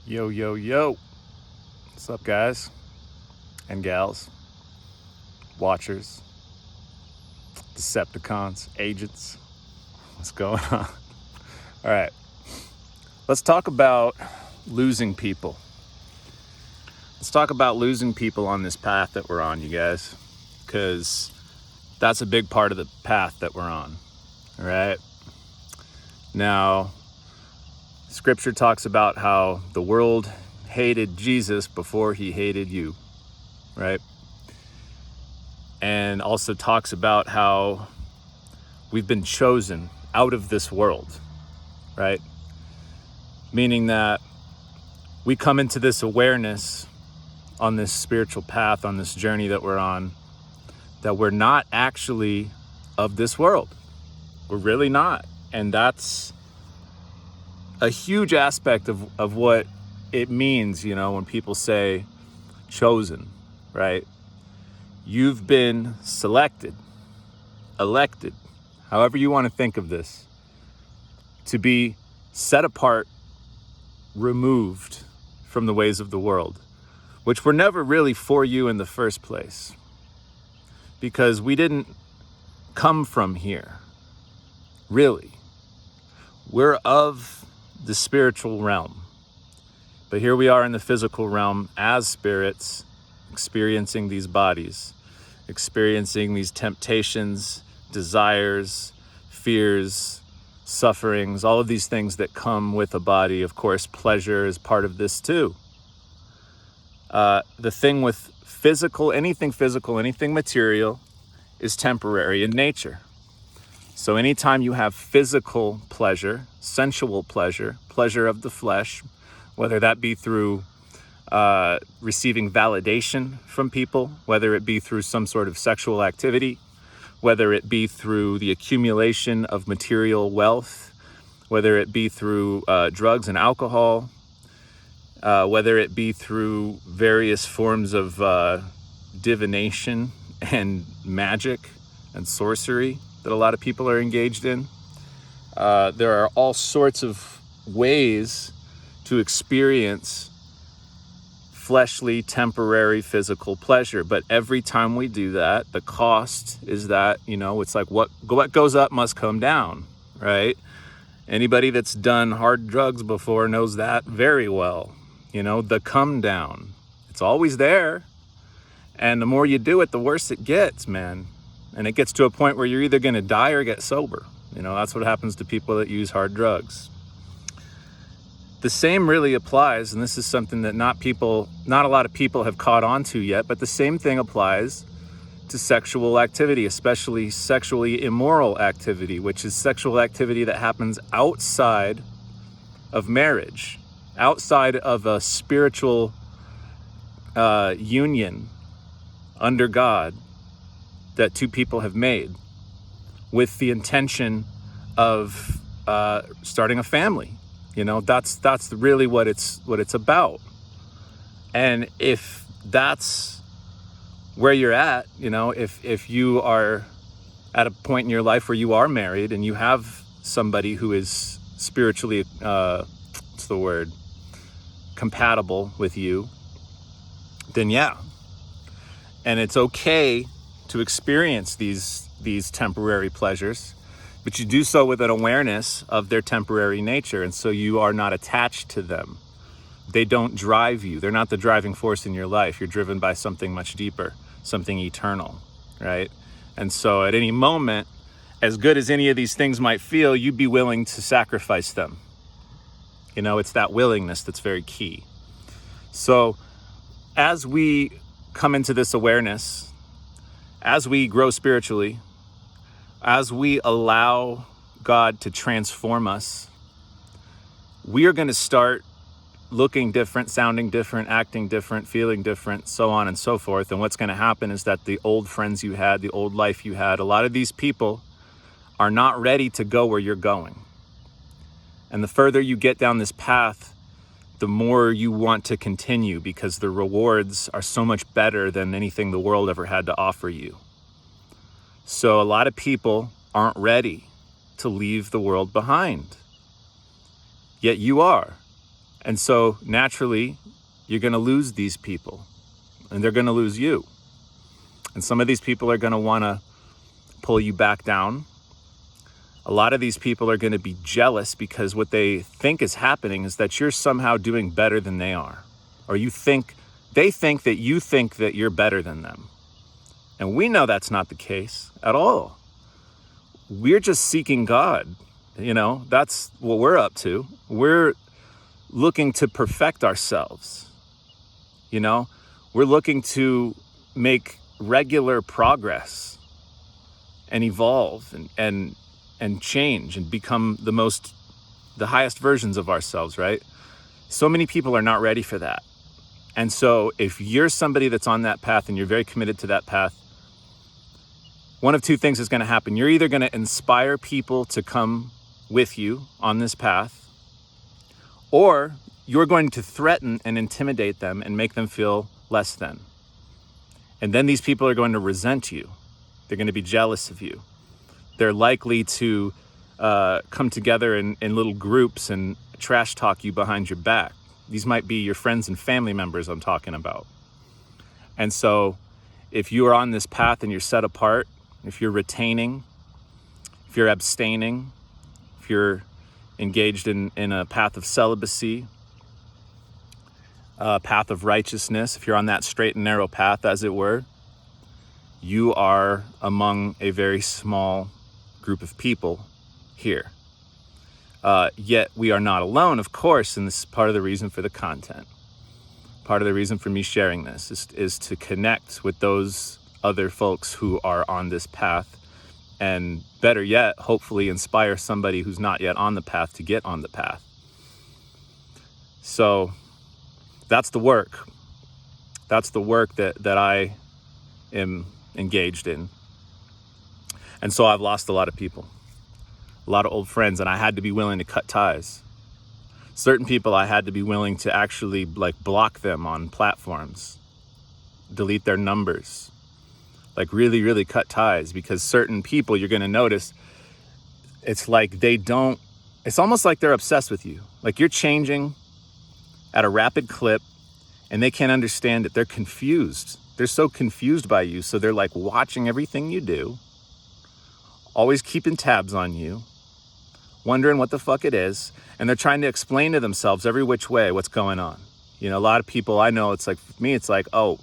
Yo, yo, yo. What's up, guys and gals, watchers, Decepticons, agents? What's going on? All right. Let's talk about losing people. Let's talk about losing people on this path that we're on, you guys, because that's a big part of the path that we're on. All right. Now, Scripture talks about how the world hated Jesus before he hated you, right? And also talks about how we've been chosen out of this world, right? Meaning that we come into this awareness on this spiritual path, on this journey that we're on, that we're not actually of this world. We're really not. And that's a huge aspect of what it means, when people say chosen, right? You've been selected, elected, however you want to think of this, to be set apart, removed from the ways of the world, which were never really for you in the first place, because we didn't come from here, really. We're of the spiritual realm, but here we are in the physical realm as spirits, experiencing these bodies, experiencing these temptations, desires, fears, sufferings, all of these things that come with a body. Of course, pleasure is part of this too. The thing with anything material is temporary in nature. So anytime you have physical pleasure, sensual pleasure, pleasure of the flesh, whether that be through receiving validation from people, whether it be through some sort of sexual activity, whether it be through the accumulation of material wealth, whether it be through drugs and alcohol, whether it be through various forms of divination and magic and sorcery that a lot of people are engaged in. There are all sorts of ways to experience fleshly, temporary, physical pleasure. But every time we do that, the cost is that, it's like what goes up must come down, right? Anybody that's done hard drugs before knows that very well. The come down. It's always there. And the more you do it, the worse it gets, man. And it gets to a point where you're either going to die or get sober. That's what happens to people that use hard drugs. The same really applies, and this is something that not a lot of people have caught on to yet, but the same thing applies to sexual activity, especially sexually immoral activity, which is sexual activity that happens outside of marriage, outside of a spiritual union under God that two people have made with the intention of starting a family. That's really what it's about. And if that's where you're at, if you are at a point in your life where you are married and you have somebody who is spiritually, compatible with you, then yeah. And it's okay to experience these temporary pleasures, but you do so with an awareness of their temporary nature. And so you are not attached to them. They don't drive you. They're not the driving force in your life. You're driven by something much deeper, something eternal, right? And so at any moment, as good as any of these things might feel, you'd be willing to sacrifice them. It's that willingness that's very key. So as we come into this awareness, as we grow spiritually, as we allow God to transform us, we are going to start looking different, sounding different, acting different, feeling different, so on and so forth. And what's going to happen is that the old friends you had, the old life you had, a lot of these people are not ready to go where you're going. And the further you get down this path, the more you want to continue, because the rewards are so much better than anything the world ever had to offer you. So a lot of people aren't ready to leave the world behind. Yet you are. And so naturally, you're going to lose these people, and they're going to lose you. And some of these people are going to want to pull you back down. A lot of these people are going to be jealous because what they think is happening is that you're somehow doing better than they are. Or they think that you think that you're better than them. And we know that's not the case at all. We're just seeking God. That's what we're up to. We're looking to perfect ourselves. We're looking to make regular progress and evolve and change and become the highest versions of ourselves, right? So many people are not ready for that. And so if you're somebody that's on that path and you're very committed to that path, one of two things is going to happen. You're either going to inspire people to come with you on this path, or you're going to threaten and intimidate them and make them feel less than. And then these people are going to resent you. They're going to be jealous of you. They're likely to come together in little groups and trash talk you behind your back. These might be your friends and family members I'm talking about. And so if you are on this path and you're set apart, if you're retaining, if you're abstaining, if you're engaged in a path of celibacy, a path of righteousness, if you're on that straight and narrow path, as it were, you are among a very small group of people here. Yet we are not alone, of course, and this is part of the reason for the content. Part of the reason for me sharing this is to connect with those other folks who are on this path, and better yet, hopefully inspire somebody who's not yet on the path to get on the path. So that's the work. That's the work that I am engaged in. And so I've lost a lot of people, a lot of old friends, and I had to be willing to cut ties. Certain people I had to be willing to actually block them on platforms, delete their numbers, really, really cut ties, because certain people you're going to notice, it's almost like they're obsessed with you. Like you're changing at a rapid clip and they can't understand it. They're confused. They're so confused by you. So they're watching everything you do, always keeping tabs on you, wondering what the fuck it is. And they're trying to explain to themselves every which way what's going on. A lot of people I know, for me, it's oh,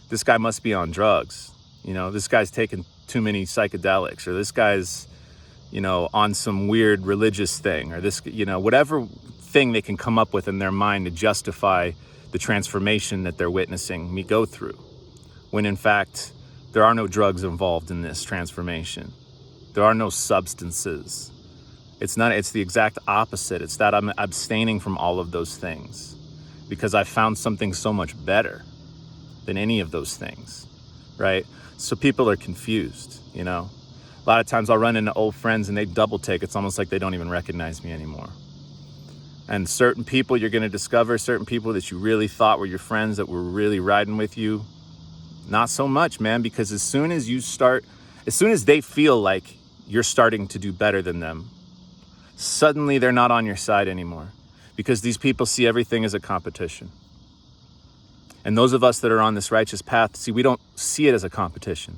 this guy must be on drugs. This guy's taking too many psychedelics, or this guy's, on some weird religious thing, or this, whatever thing they can come up with in their mind to justify the transformation that they're witnessing me go through. When in fact, there are no drugs involved in this transformation. There are no substances. It's the exact opposite. It's that I'm abstaining from all of those things because I found something so much better than any of those things, right? So people are confused, A lot of times I'll run into old friends and they double take. It's almost like they don't even recognize me anymore. And certain people you're going to discover, certain people that you really thought were your friends, that were really riding with you, not so much, man, because as soon as they feel like you're starting to do better than them, suddenly they're not on your side anymore, because these people see everything as a competition. And those of us that are on this righteous path, we don't see it as a competition.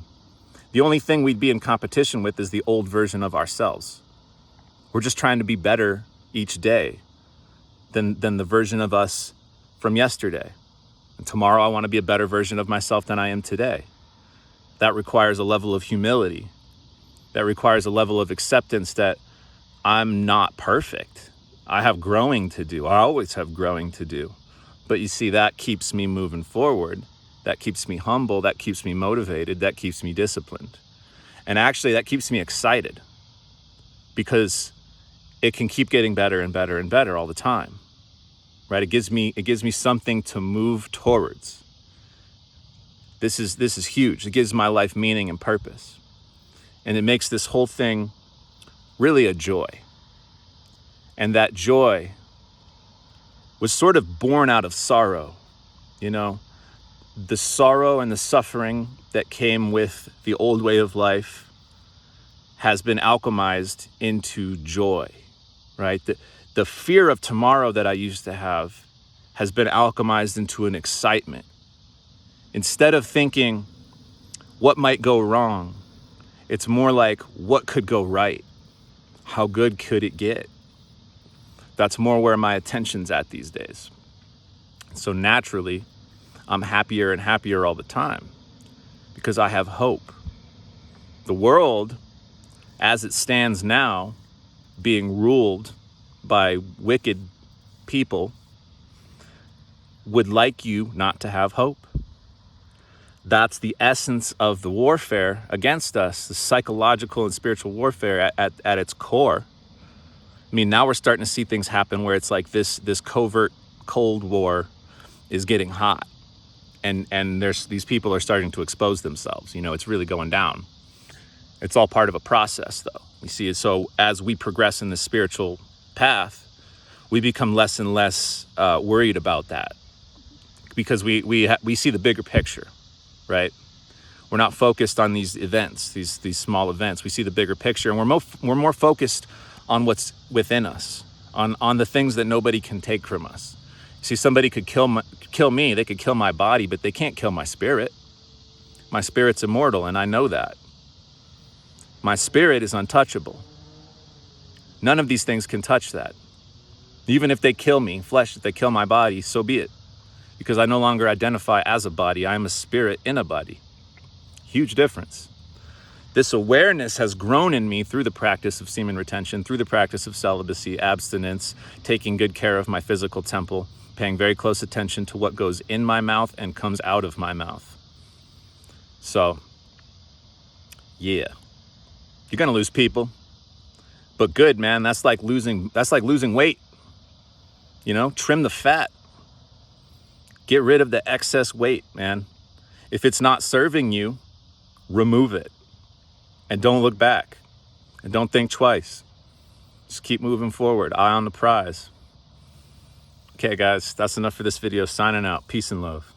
The only thing we'd be in competition with is the old version of ourselves. We're just trying to be better each day than the version of us from yesterday. And tomorrow I want to be a better version of myself than I am today. That requires a level of humility. That requires a level of acceptance that I'm not perfect. I have growing to do. I always have growing to do. But you see, that keeps me moving forward. That keeps me humble. That keeps me motivated. That keeps me disciplined. And actually, that keeps me excited, because it can keep getting better and better and better all the time, right? It gives me something to move towards. This is huge. It gives my life meaning and purpose. And it makes this whole thing really a joy. And that joy was sort of born out of sorrow, the sorrow and the suffering that came with the old way of life has been alchemized into joy, right? The fear of tomorrow that I used to have has been alchemized into an excitement. Instead of thinking what might go wrong, it's more like what could go right? How good could it get? That's more where my attention's at these days. So naturally, I'm happier and happier all the time because I have hope. The world, as it stands now, being ruled by wicked people, would like you not to have hope. That's the essence of the warfare against us, the psychological and spiritual warfare at its core. I mean, now we're starting to see things happen where it's like this covert Cold War is getting hot. And these people are starting to expose themselves. You know, it's really going down. It's all part of a process, though. You see, so as we progress in the spiritual path, we become less and less worried about that because we see the bigger picture, right? We're not focused on these events, these small events. We see the bigger picture, and we're more focused on what's within us, on the things that nobody can take from us. See, somebody could kill me, they could kill my body, but they can't kill my spirit. My spirit's immortal, and I know that. My spirit is untouchable. None of these things can touch that. Even if they kill me, flesh, if they kill my body, so be it. Because I no longer identify as a body, I am a spirit in a body. Huge difference. This awareness has grown in me through the practice of semen retention, through the practice of celibacy, abstinence, taking good care of my physical temple, paying very close attention to what goes in my mouth and comes out of my mouth. So, yeah. You're gonna lose people. But good, man, that's like losing weight. You know, trim the fat. Get rid of the excess weight, man. If it's not serving you, remove it. And don't look back. And don't think twice. Just keep moving forward. Eye on the prize. Okay, guys, that's enough for this video. Signing out. Peace and love.